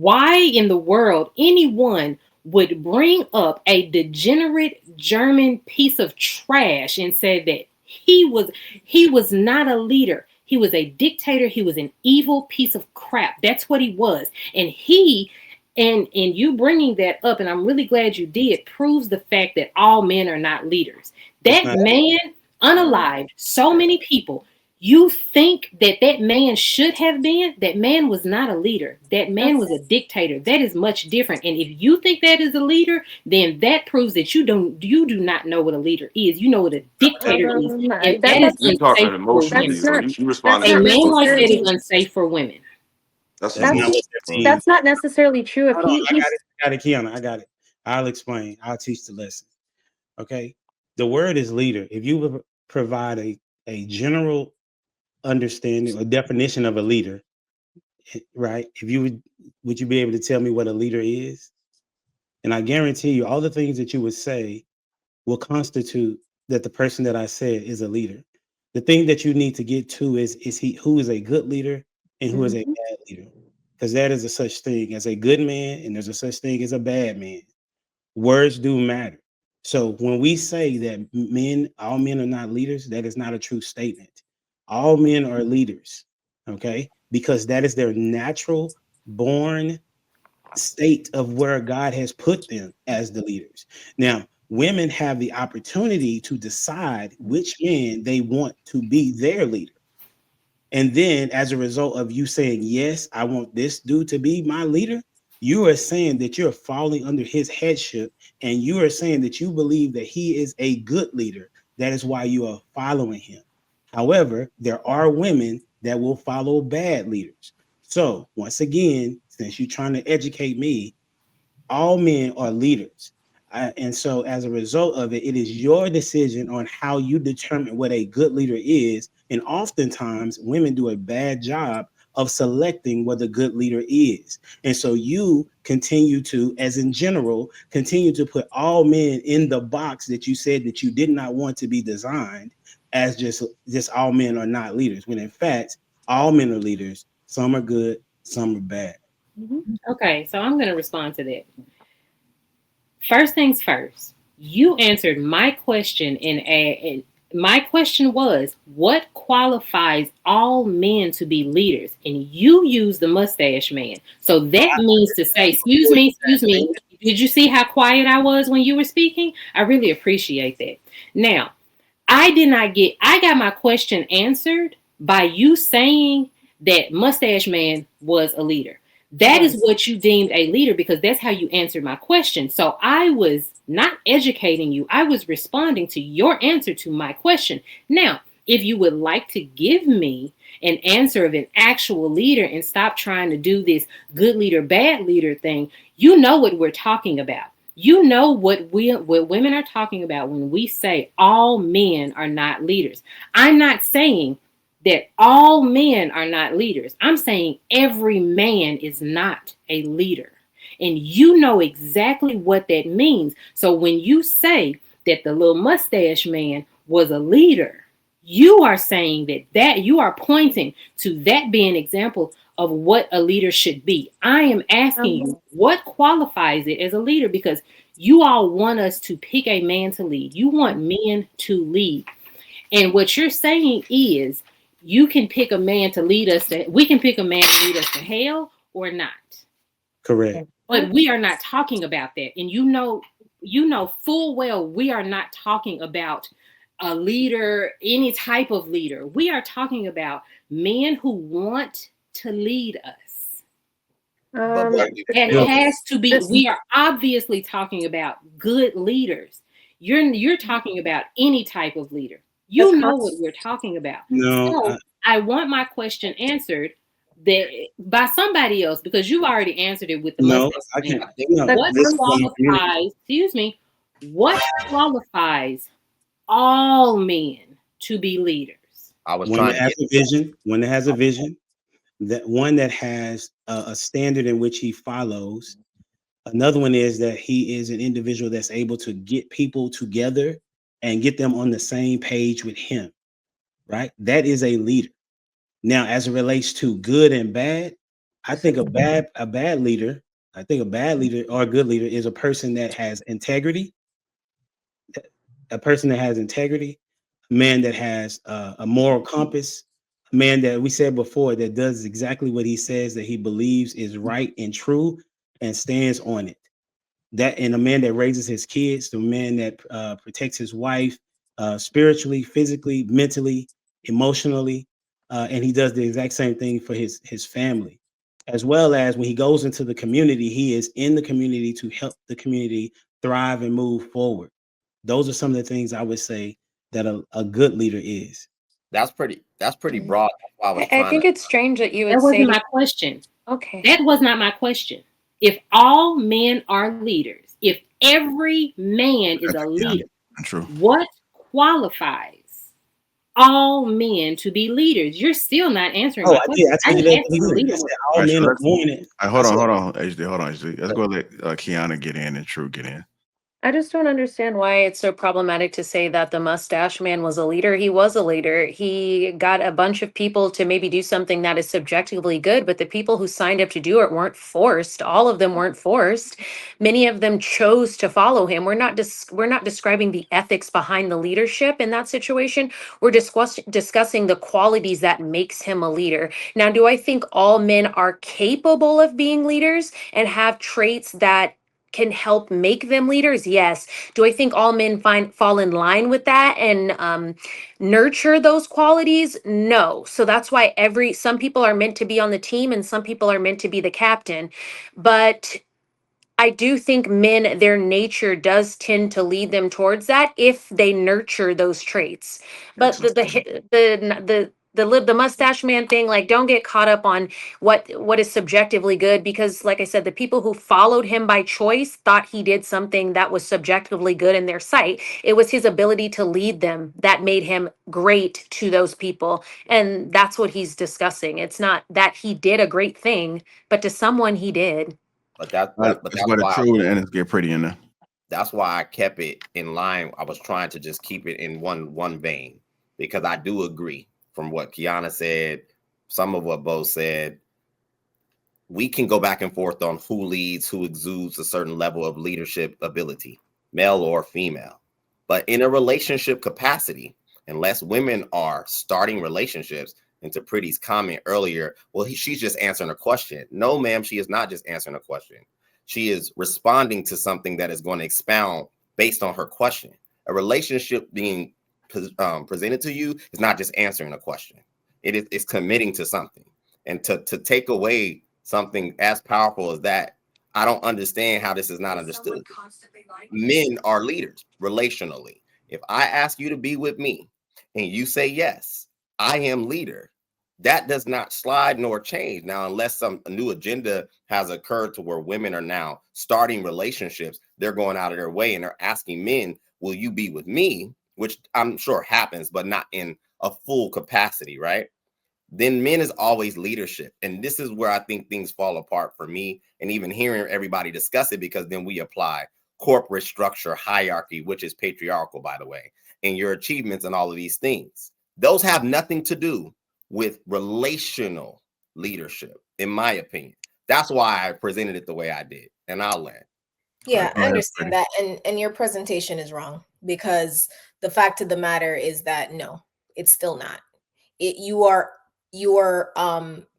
why in the world anyone would bring up a degenerate German piece of trash and say that he was not a leader. He was a dictator. He was an evil piece of crap. That's what he was. And you bringing that up, and I'm really glad you did, proves the fact that all men are not leaders. That man unalived so many people. You think that that man should have been? That man was not a leader. That man was a dictator. That is much different. And if you think that is a leader, then that proves that you do not know what a leader is. You know what a dictator is. And that is You're unsafe talking for women. emotionally. You responding A to man like that emotions. is unsafe for women. That's not necessarily true. If I got it, Kiana. I got it. I'll explain. I'll teach the lesson. Okay. The word is leader. If you would provide a general understanding or definition of a leader, right? If you would you be able to tell me what a leader is? And I guarantee you, all the things that you would say will constitute that the person that I said is a leader. The thing that you need to get to is he who is a good leader and who is a bad leader. Because that is a such thing as a good man, and there's a such thing as a bad man. Words do matter. So when we say that all men are not leaders, that is not a true statement. All men are leaders, okay? Because that is their natural born state of where God has put them as the leaders. Now, women have the opportunity to decide which man they want to be their leader. And then as a result of you saying, yes, I want this dude to be my leader, you are saying that you're falling under his headship, and you are saying that you believe that he is a good leader. That is why you are following him. However, there are women that will follow bad leaders. So once again, since you're trying to educate me, all men are leaders. And so as a result of it, it is your decision on how you determine what a good leader is. And oftentimes women do a bad job of selecting what a good leader is. And so you continue to, as in general, continue to put all men in the box that you said that you did not want to be designed as just all men are not leaders, when in fact, all men are leaders. Some are good, some are bad. Okay, so I'm going to respond to that. First things first, you answered my question and my question was, what qualifies all men to be leaders? And you use the mustache man. So that means to say, excuse me. Did you see how quiet I was when you were speaking? I really appreciate that. Now, I got my question answered by you saying that mustache man was a leader. That is what you deemed a leader because that's how you answered my question. So I was not educating you. I was responding to your answer to my question. Now, if you would like to give me an answer of an actual leader and stop trying to do this good leader, bad leader thing, you know what we're talking about. You know what women are talking about when we say all men are not leaders. I'm not saying that all men are not leaders. I'm saying every man is not a leader. And you know exactly what that means. So when you say that the little mustache man was a leader, you are saying that you are pointing to that being an example of what a leader should be. I am asking you what qualifies it as a leader, because you all want us to pick a man to lead. You want men to lead. And what you're saying is, you can pick a man to lead us we can pick a man to lead us to hell or not. Correct. But we are not talking about that. And you know full well we are not talking about a leader, any type of leader. We are talking about men who want to lead us. It has to be. We are obviously talking about good leaders. You're talking about any type of leader. You know what we're talking about. No, so I want my question answered that by somebody else, because you've already answered it with the mustache. I can't. What qualifies? Excuse me. What qualifies all men to be leaders? One that has a vision, that one that has a standard in which he follows. Another one is that he is an individual that's able to get people together and get them on the same page with him, right? That is a leader. Now, as it relates to good and bad, I think a bad leader, I think a bad leader or a good leader is a person that has integrity, a person that has integrity, a man that has a moral compass, a man that we said before that does exactly what he says that he believes is right and true and stands on it. That and a man that raises his kids, the man that protects his wife spiritually, physically, mentally, emotionally, and he does the exact same thing for his family, as well as when he goes into the community, he is in the community to help the community thrive and move forward. Those are some of the things I would say that a good leader is. That's pretty Mm. broad. That's why I was I trying think to. it's strange that you would That wasn't say, my question. okay. That was not my question. If all men are leaders, if every man is a Yeah, leader, true. what qualifies all men to be leaders? You're still not answering Oh, my I did. question. I I told you didn't that at ask the you a beginning. leader I said was. all All right, so men are let's. born it. I Hold on, said, HD. Hold on, HD. Let's go let Kiana get in and True get in. I just don't understand why it's so problematic to say that the mustache man was a leader. He was a leader. He got a bunch of people to maybe do something that is subjectively good, but the people who signed up to do it weren't forced. All of them weren't forced. Many of them chose to follow him. We're not describing the ethics behind the leadership in that situation. We're discussing the qualities that makes him a leader. Now, do I think all men are capable of being leaders and have traits that can help make them leaders? Yes. Do I think all men fall in line with that and nurture those qualities? No. So that's why some people are meant to be on the team and some people are meant to be the captain. But I do think men, their nature does tend to lead them towards that if they nurture those traits. But Excellent. the mustache man thing, like, don't get caught up on what is subjectively good, because like I said, the people who followed him by choice thought he did something that was subjectively good in their sight. It was his ability to lead them that made him great to those people, and that's what he's discussing. It's not that he did a great thing, but to someone he did. But that, All right, that but let's that's go to why True and let's get pretty in there. that's why I kept it in line. I was trying to just keep it in one vein, because I do agree from what Kiana said, some of what Bo said. We can go back and forth on who leads, who exudes a certain level of leadership ability, male or female. But in a relationship capacity, unless women are starting relationships, and to Pretty's comment earlier, well, she's just answering a question. No, ma'am, she is not just answering a question. She is responding to something that is going to expound based on her question. A relationship being presented to you is not just answering a question. It's committing to something. And to take away something as powerful as that, I don't understand how this is not understood. Men are leaders relationally. If I ask you to be with me and you say yes, I am leader. That does not slide nor change. Now, unless a new agenda has occurred to where women are now starting relationships, they're going out of their way and they're asking men, will you be with me? Which I'm sure happens, but not in a full capacity, right? Then men is always leadership. And this is where I think things fall apart for me, and even hearing everybody discuss it, because then we apply corporate structure, hierarchy, which is patriarchal, by the way, and your achievements and all of these things. Those have nothing to do with relational leadership, in my opinion. That's why I presented it the way I did. And I'll land. All Yeah, right, go I ahead, understand Pretty. that. And your presentation is wrong, because the fact of the matter is that no, it's still not. You are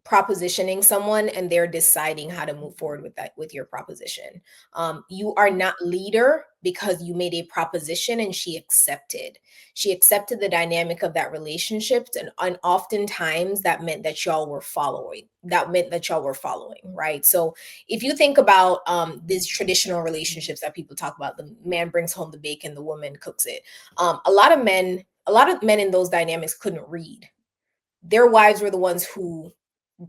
propositioning someone and they're deciding how to move forward with your proposition. You are not leader because you made a proposition and she accepted the dynamic of that relationship, and oftentimes that meant that y'all were following, right? So if you think about these traditional relationships that people talk about, the man brings home the bacon, the woman cooks it. A lot of men in those dynamics couldn't read. Their wives were the ones who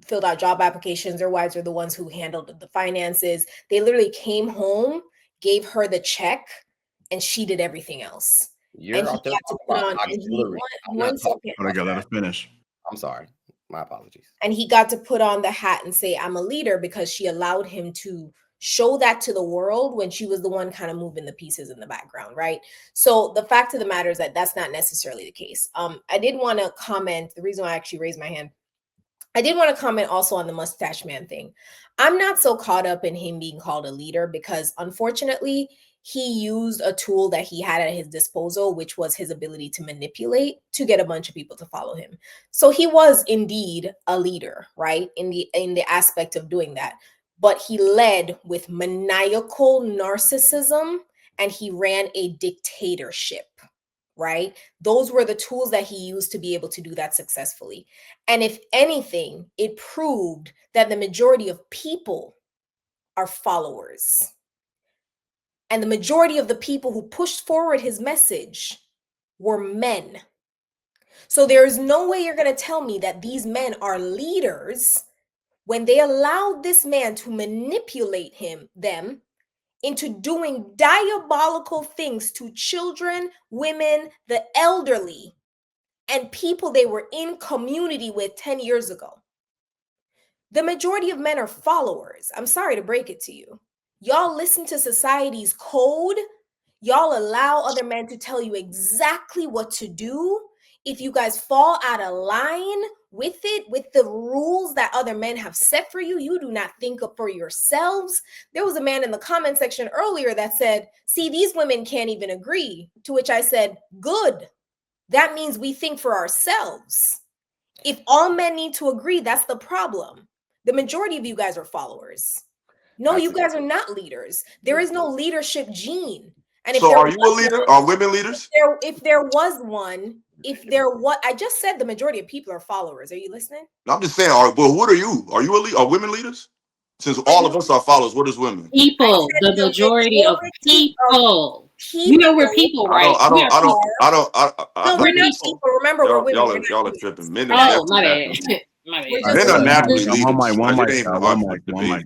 filled out job applications. Their wives were the ones who handled the finances. They literally came home, gave her the check, and she did everything else. You're And he out there got to talking put about on, and he auxiliary. I'm one not talking second. Hold on, let us finish. I'm sorry. My apologies. And he got to put on the hat and say, I'm a leader, because she allowed him to show that to the world when she was the one kind of moving the pieces in the background, right? So the fact of the matter is that that's not necessarily the case. I did want to comment. The reason why I actually raised my hand, I did want to comment also on the mustache man thing. I'm not so caught up in him being called a leader because unfortunately, he used a tool that he had at his disposal, which was his ability to manipulate to get a bunch of people to follow him. So he was indeed a leader, right? In the aspect of doing that. But he led with maniacal narcissism and he ran a dictatorship, right? Those were the tools that he used to be able to do that successfully. And if anything, it proved that the majority of people are followers. And the majority of the people who pushed forward his message were men. So there is no way you're going to tell me that these men are leaders when they allowed this man to manipulate them into doing diabolical things to children, women, the elderly, and people they were in community with 10 years ago. The majority of men are followers. I'm sorry to break it to you. Y'all listen to society's code. Y'all allow other men to tell you exactly what to do. If you guys fall out of line with it, with the rules that other men have set for you, you do not think up for yourselves. There was a man in the comment section earlier that said, see, these women can't even agree. To which I said, good. That means we think for ourselves. If all men need to agree, that's the problem. The majority of you guys are followers. No, you guys are not leaders. There is no leadership gene. And if so are you a leader? Are women leaders? If there was one, I just said the majority of people are followers. Are you listening? I'm just saying, well, what are you? Are you a leader? Are women leaders? Since all of us are followers, what is women? People, the majority of people. You know we're people, right? No, we're not people. Remember, we're women. Y'all are tripping. Men are my bad. My bad. Men are naturally leaders. One mic.